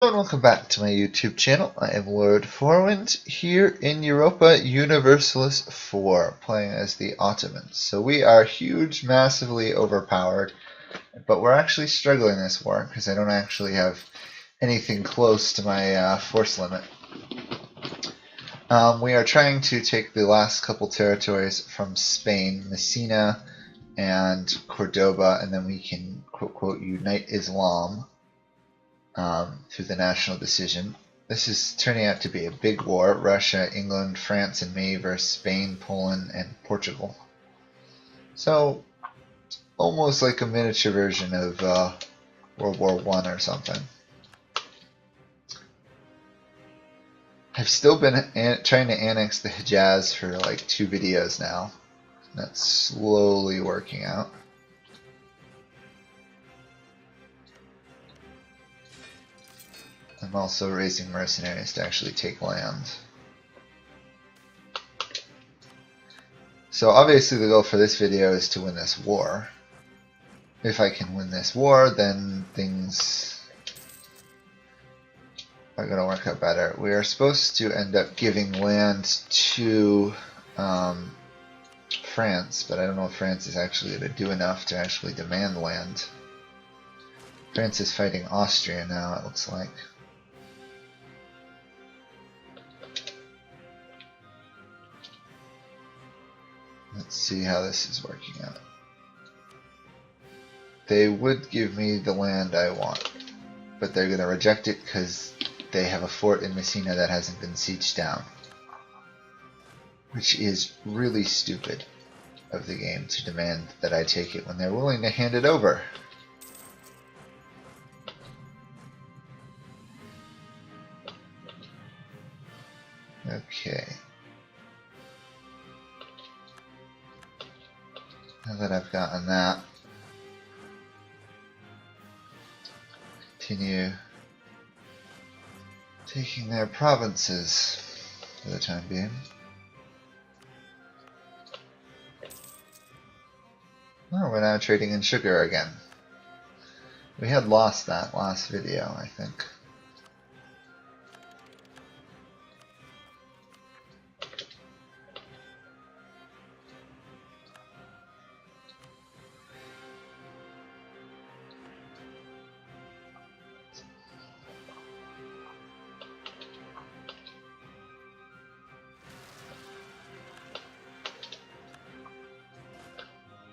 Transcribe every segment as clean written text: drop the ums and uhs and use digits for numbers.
Hello and welcome back to my YouTube channel. I am Lord Forwind here in Europa Universalis 4, playing as the Ottomans. So we are huge, massively overpowered, but we're actually struggling this war because I don't actually have anything close to my force limit. We are trying to take the last couple territories from Spain, Messina and Cordoba, and then we can quote-quote unite Islam through the national decision. This is turning out to be a big war. Russia, England, France, and me versus Spain, Poland, and Portugal. So, almost like a miniature version of World War I or something. I've still been trying to annex the Hejaz for like 2 videos now. That's slowly working out. I'm also raising mercenaries to actually take land. So obviously the goal for this video is to win this war. If I can win this war, then things are going to work out better. We are supposed to end up giving land to France, but I don't know if France is actually going to do enough to actually demand land. France is fighting Austria now, it looks like. Let's see how this is working out. They would give me the land I want, but they're going to reject it because they have a fort in Messina that hasn't been sieged down. Which is really stupid of the game to demand that I take it when they're willing to hand it over. Okay. Now that I've gotten that, continue taking their provinces for the time being. Oh, we're now trading in sugar again. We had lost that last video, I think.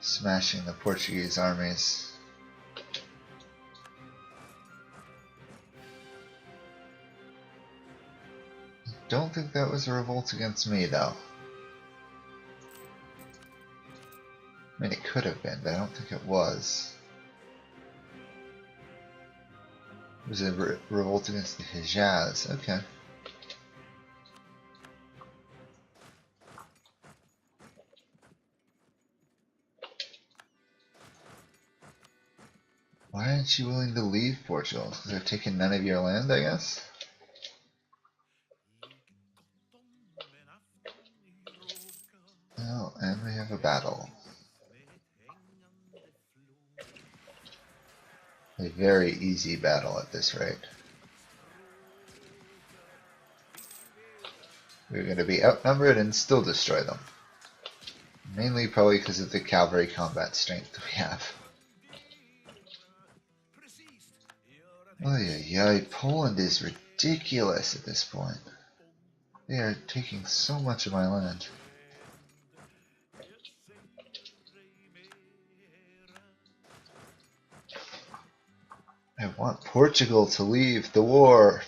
Smashing the Portuguese armies. I don't think that was a revolt against me, though. I mean, it could have been, but I don't think it was. It was a revolt against the Hejaz. Okay. Why aren't you willing to leave Portugal? Because they're taking none of your land, I guess? Oh, and we have a battle. A very easy battle at this rate. We're going to be outnumbered and still destroy them. Mainly probably because of the cavalry combat strength we have. Oy, Poland is ridiculous at this point. They are taking so much of my land. I want Portugal to leave the war.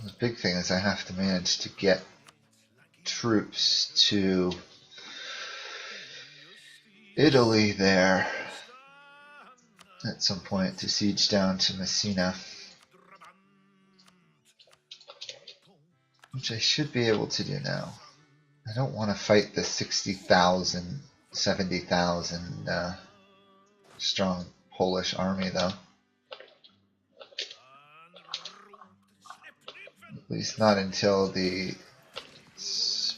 The big thing is I have to manage to get troops to Italy there at some point to siege down to Messina, which I should be able to do now. I don't want to fight the 60,000, 70,000 strong Polish army though. At least not until the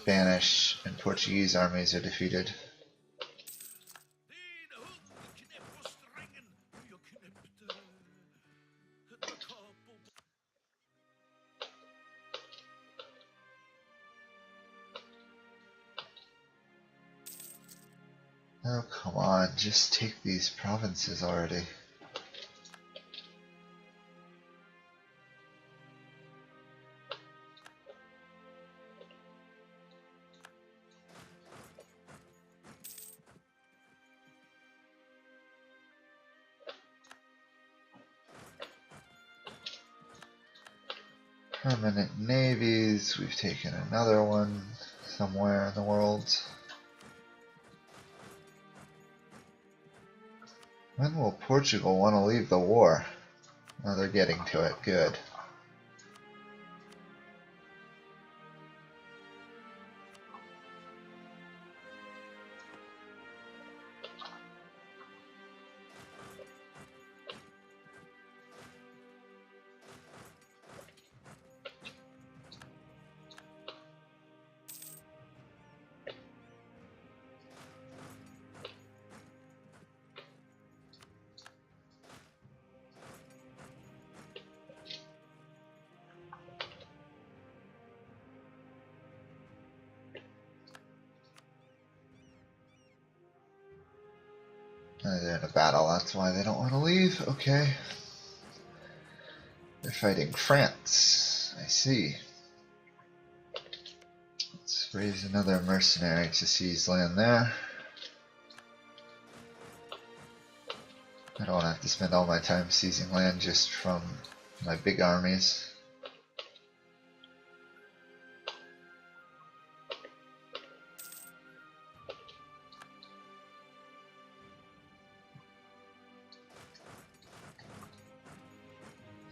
Spanish and Portuguese armies are defeated. Oh, come on, just take these provinces already. Permanent navies, we've taken another one somewhere in the world. When will Portugal want to leave the war? Oh, they're getting to it. Good. They're in a battle, that's why they don't want to leave. Okay. They're fighting France. I see. Let's raise another mercenary to seize land there. I don't want to have to spend all my time seizing land just from my big armies.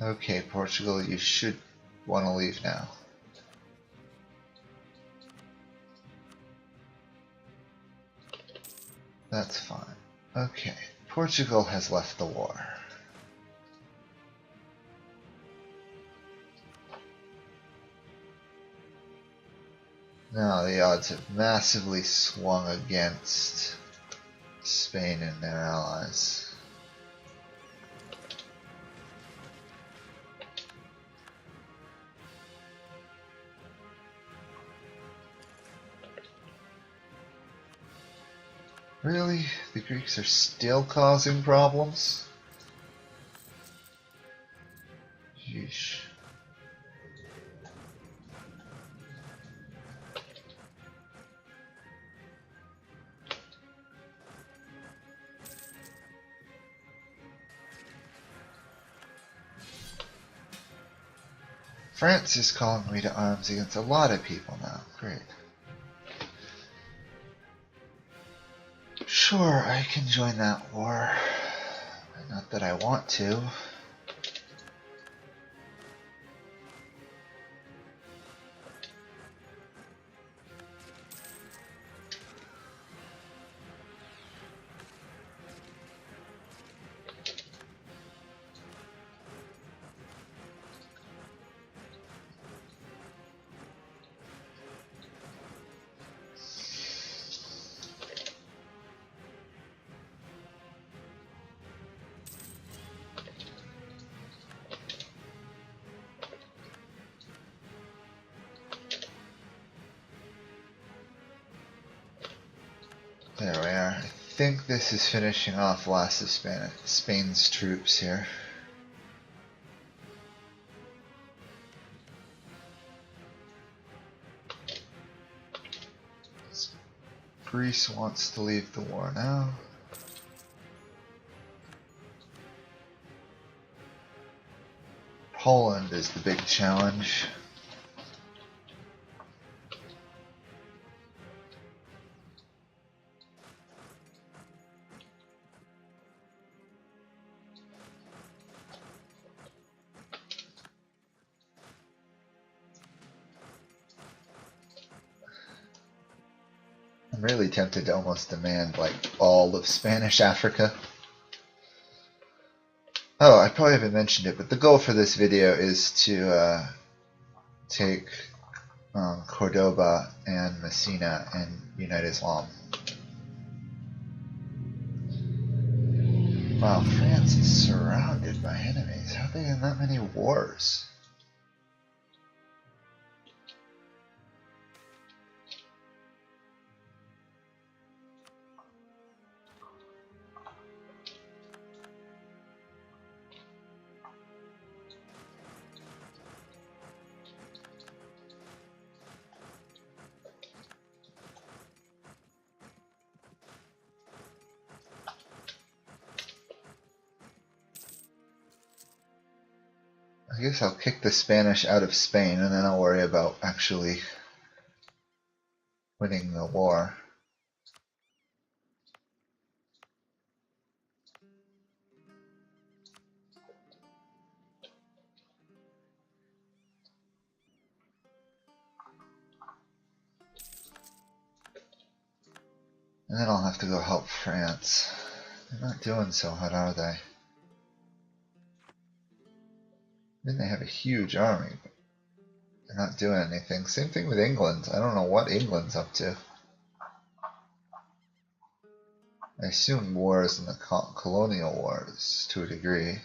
Okay, Portugal, you should want to leave now. That's fine. Okay, Portugal has left the war. Now the odds have massively swung against Spain and their allies. Really? The Greeks are still causing problems? Yeesh. France is calling me to arms against a lot of people now. Great. Sure, I can join that war. Not that I want to. There we are. I think this is finishing off last of Spain's troops here. Greece wants to leave the war now. Poland is the big challenge. I'm really tempted to almost demand like all of Spanish Africa. Oh, I probably haven't mentioned it, but the goal for this video is to take Cordoba and Messina and unite Islam. Wow, France is surrounded by enemies. How are they in that many wars? I guess I'll kick the Spanish out of Spain and then I'll worry about actually winning the war. And then I'll have to go help France. They're not doing so hot, are they? I mean, they have a huge army, but they're not doing anything. Same thing with England. I don't know what England's up to. I assume wars in the colonial wars to a degree.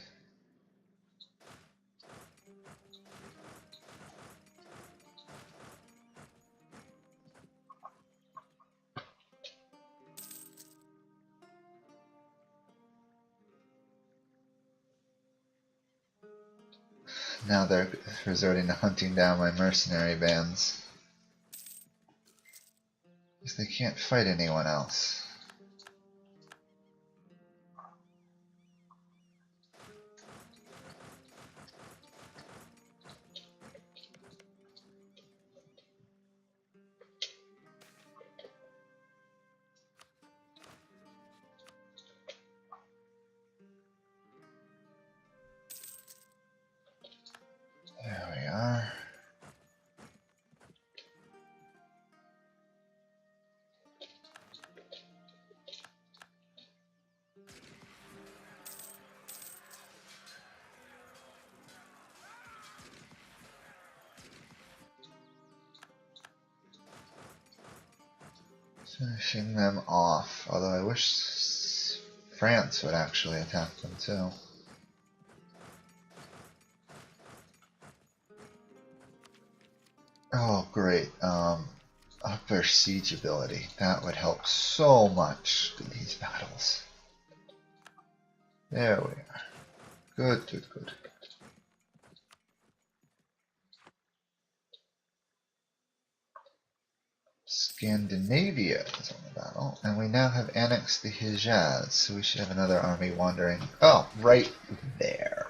Now they're resorting to hunting down my mercenary bands. Because they can't fight anyone else. There we are. Finishing them off, although I wish France would actually attack them too. Oh great, upper siege ability. That would help so much in these battles. There we are. Good, good, good. Scandinavia is on the battle, and we now have annexed the Hijaz, so we should have another army wandering. Oh, right there.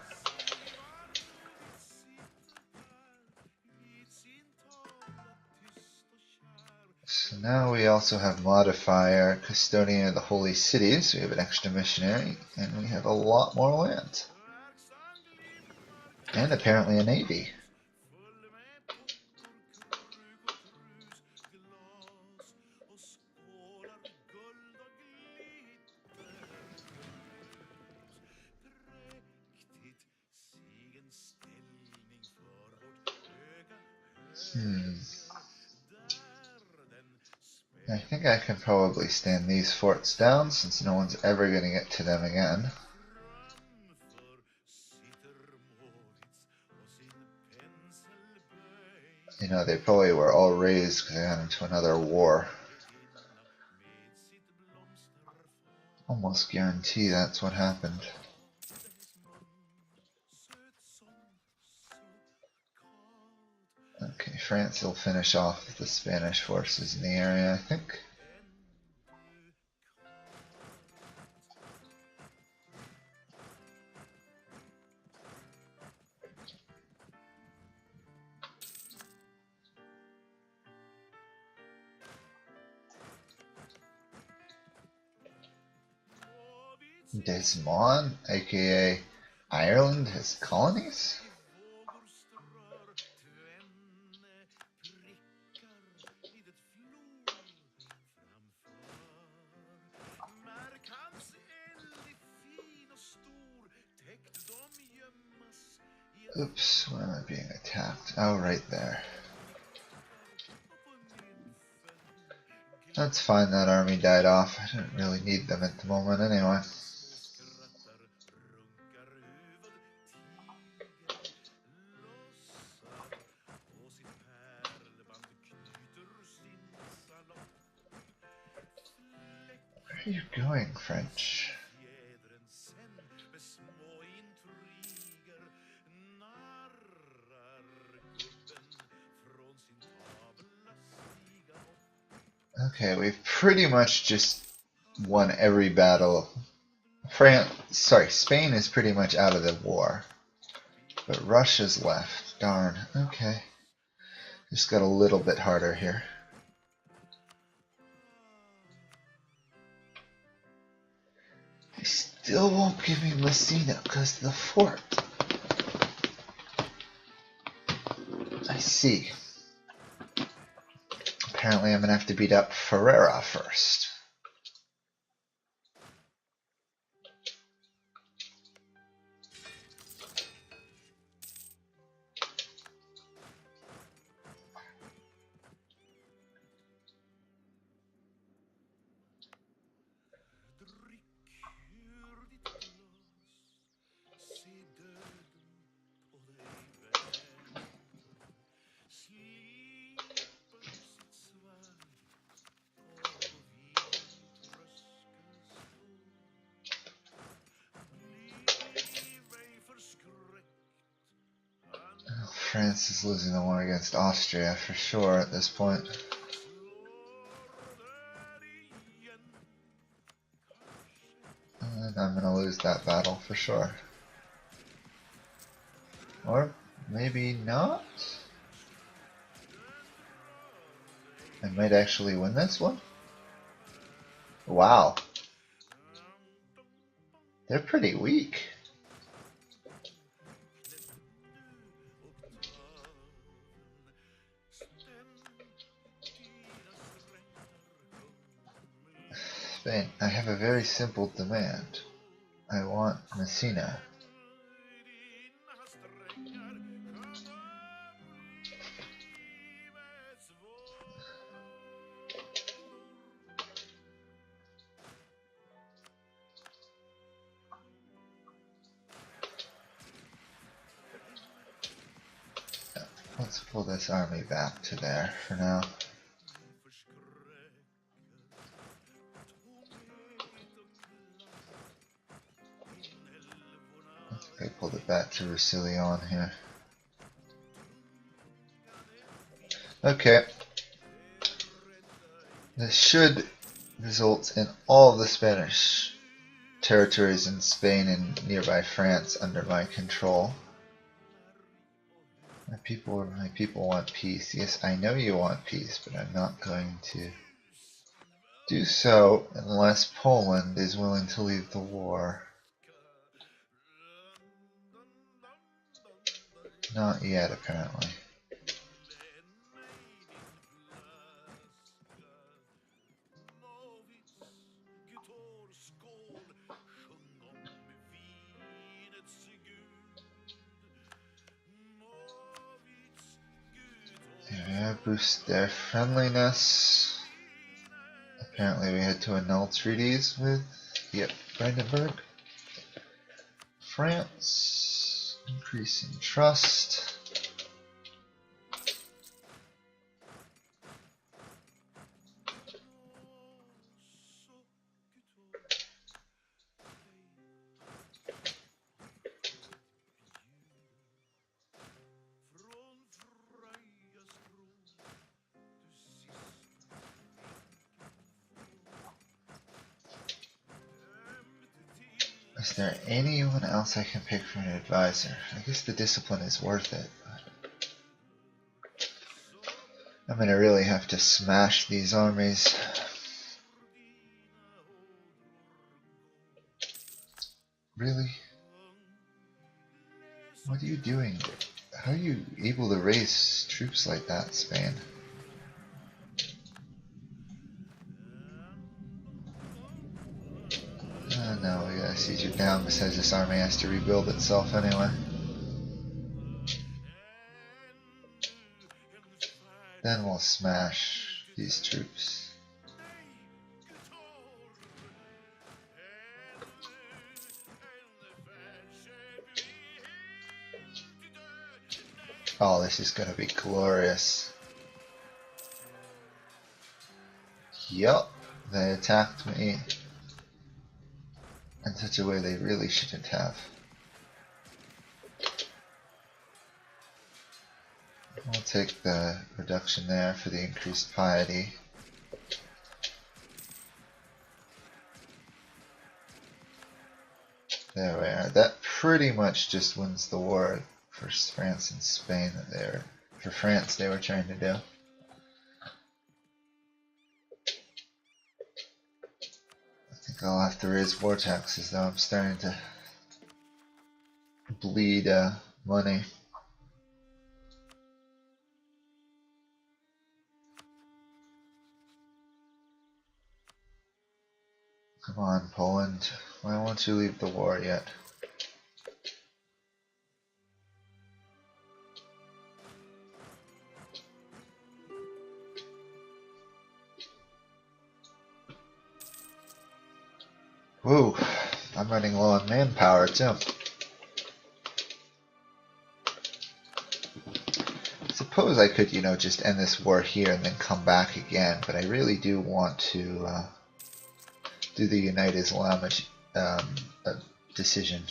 So now we also have modifier, custodian of the holy cities, so we have an extra missionary, and we have a lot more land. And apparently a navy. I think I can probably stand these forts down since no one's ever going to get to them again. You know, they probably were all raised because they got into another war. Almost guarantee that's what happened. Okay, France will finish off the Spanish forces in the area, I think. Desmond, aka Ireland, has colonies? Oops, where am I being attacked? Oh, right there. That's fine, that army died off. I didn't really need them at the moment anyway. Where are you going, French? Okay, we've pretty much just won every battle. Spain is pretty much out of the war. But Russia's left. Darn. Okay. Just got a little bit harder here. They still won't give me Messina because of the fort. I see. Apparently I'm going to have to beat up Ferrara first. France is losing the war against Austria for sure at this point. And I'm going to lose that battle for sure. Or maybe not? I might actually win this one? Wow. They're pretty weak. Spain, I have a very simple demand. I want Messina. Let's pull this army back to there for now. I think I pulled it back to Roussillon here. Okay. This should result in all of the Spanish territories in Spain and nearby France under my control. My people want peace. Yes, I know you want peace, but I'm not going to do so unless Poland is willing to leave the war. Not yet, apparently. Yeah, boost their friendliness. Apparently we had to annul treaties with, Brandenburg. France, increasing trust. Is there anyone else I can pick for an advisor? I guess the discipline is worth it. But I'm gonna really have to smash these armies. Really? What are you doing? How are you able to raise troops like that, Spain? No, we gotta siege it down, besides this army has to rebuild itself anyway. Then we'll smash these troops. Oh, this is gonna be glorious. Yup, they attacked me in such a way they really shouldn't have. I'll take the reduction there for the increased piety. There we are. That pretty much just wins the war for France and Spain that for France they were trying to do. I think I'll have to raise war taxes though. I'm starting to bleed money. Come on, Poland. Why won't you leave the war yet? Woo! I'm running low on manpower too. I suppose I could, just end this war here and then come back again, but I really do want to do the Unite Islam decision.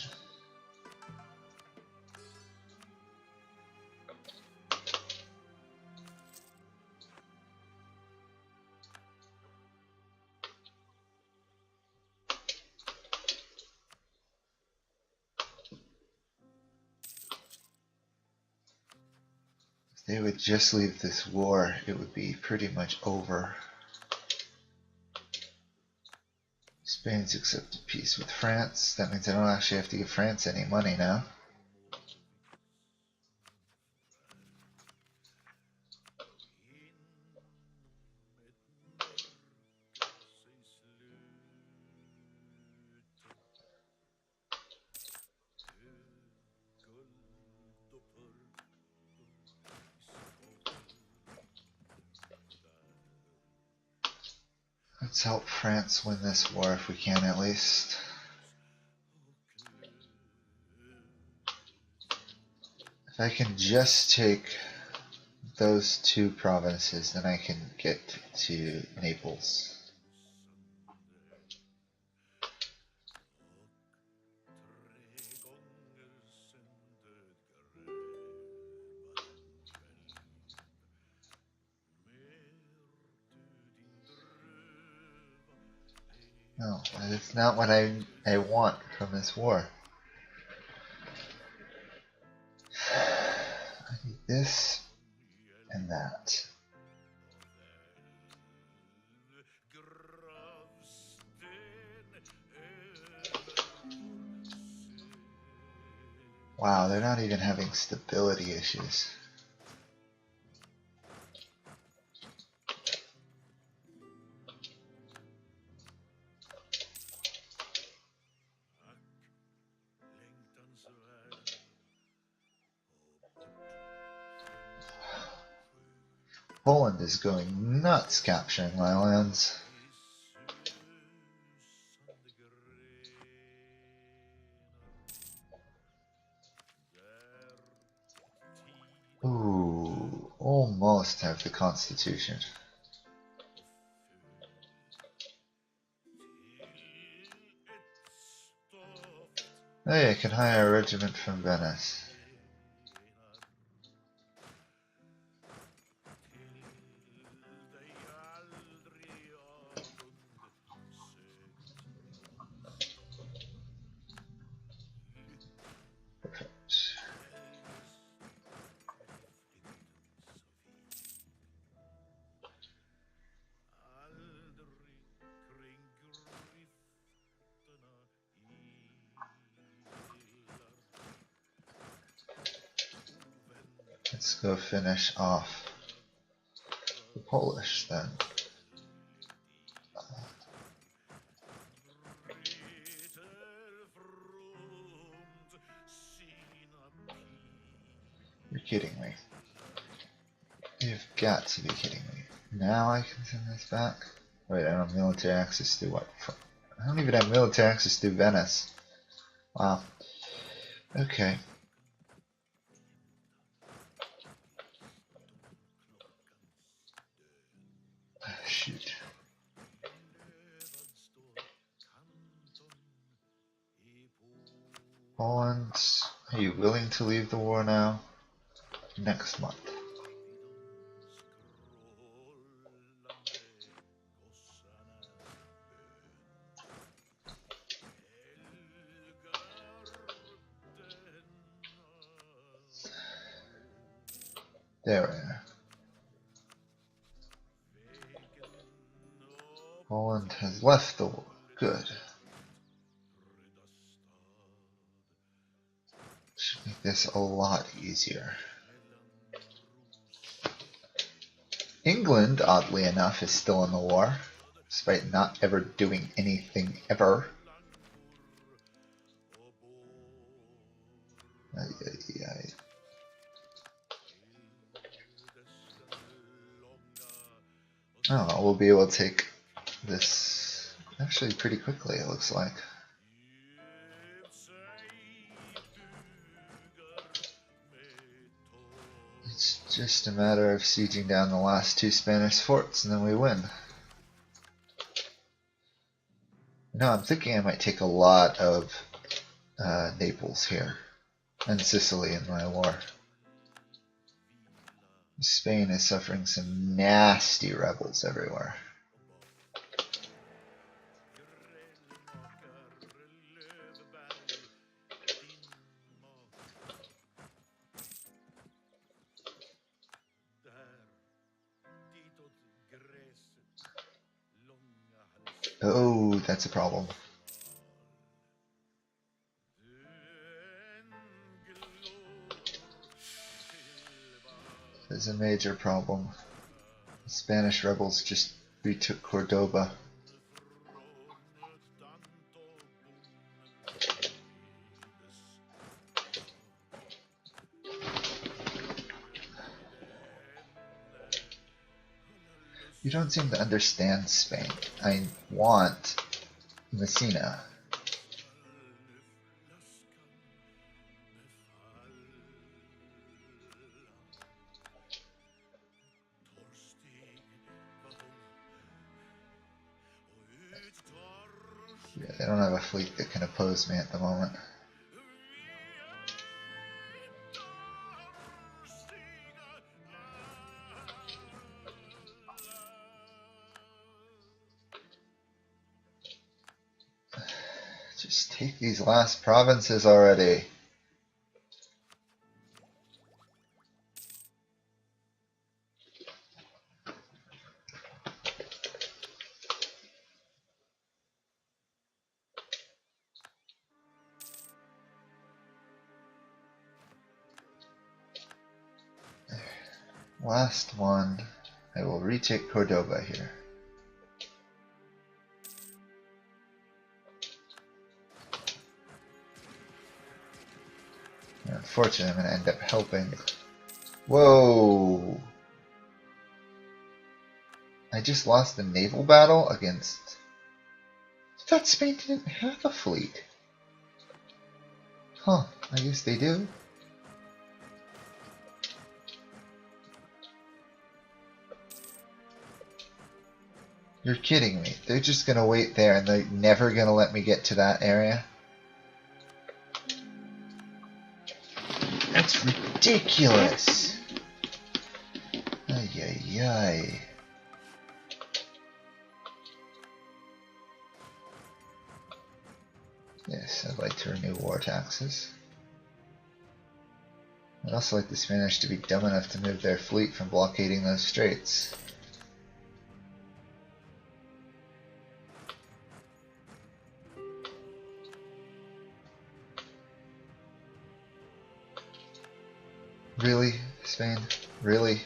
If they would just leave this war, it would be pretty much over. Spain's accepted peace with France. That means I don't actually have to give France any money now. Let's help France win this war if we can at least. If I can just take those two provinces, then I can get to Naples. No, that's not what I want from this war. I need this and that. Wow, they're not even having stability issues. Poland is going nuts capturing my lands. Ooh, almost have the Constitution. Hey, I can hire a regiment from Venice. Let's go finish off the Polish then. You're kidding me. You've got to be kidding me. Now I can send this back? Wait, I don't have military access to what? I don't even have military access to Venice. Wow. Okay. Shoot. Poland, are you willing to leave the war now? Next month. There we are. Poland has left the war. Good. Should make this a lot easier. England, oddly enough, is still in the war, despite not ever doing anything ever. Oh, we'll be able to take this actually pretty quickly, it looks like. It's just a matter of sieging down the last 2 Spanish forts and then we win. No, I'm thinking I might take a lot of Naples here and Sicily in my war. Spain is suffering some nasty rebels everywhere. Oh, that's a problem. There's a major problem. The Spanish rebels just retook Cordoba. You don't seem to understand Spain. I want Messina. Yeah, they don't have a fleet that can oppose me at the moment. Just take these last provinces already. Last one. I will retake Cordoba here. Unfortunately, I'm going to end up helping. Whoa! I just lost the naval battle against... I thought Spain didn't have a fleet. Huh, I guess they do. You're kidding me. They're just going to wait there and they're never going to let me get to that area? That's ridiculous! Ay, ay, ay. Yes, I'd like to renew war taxes. I'd also like the Spanish to be dumb enough to move their fleet from blockading those straits. Really, Spain? Really?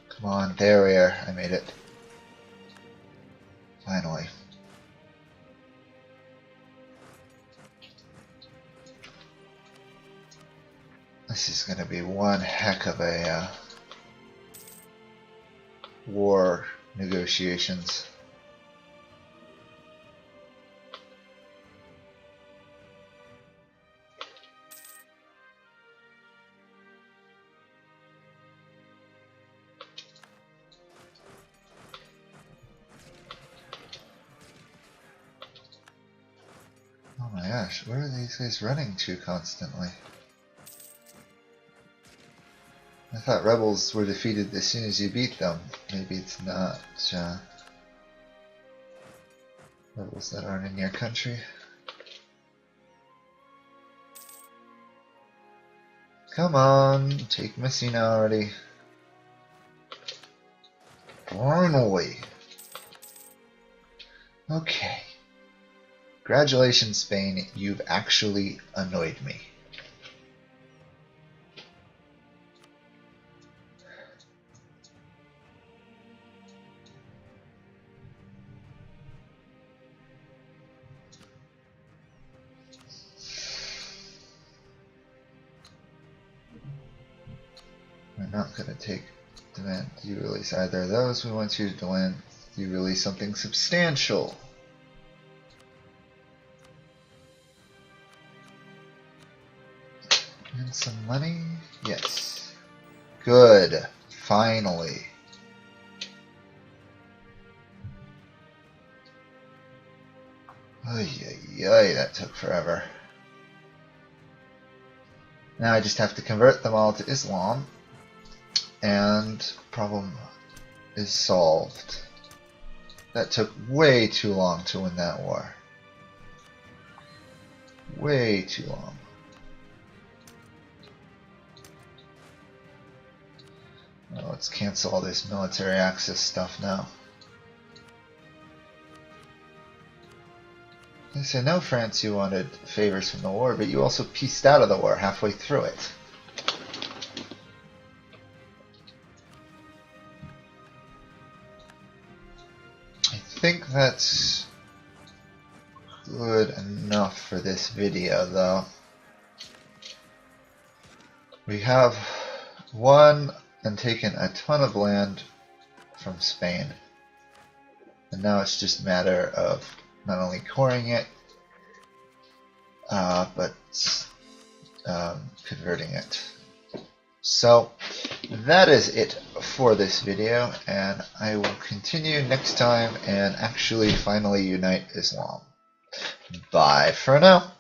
Come on, there we are. I made it. Finally. This is going to be one heck of a war negotiations. gosh, where are these guys running to constantly? I thought rebels were defeated as soon as you beat them. Maybe it's not rebels that aren't in your country. Come on, take Messina already. Finally. Okay. Congratulations, Spain. You've actually annoyed me. We're not going to demand you release either of those. We want you to demand you release something substantial. And some money? Yes. Good. Finally. Ay, ay, ay, that took forever. Now I just have to convert them all to Islam, and problem is solved. That took way too long to win that war. Way too long. Well, let's cancel all this military access stuff now. I know, France, you wanted favors from the war, but you also pieced out of the war halfway through it. I think that's good enough for this video, though. We have won and taken a ton of land from Spain, and now it's just a matter of not only coring it, but converting it. So that is it for this video, and I will continue next time and actually finally unite Islam. Bye for now.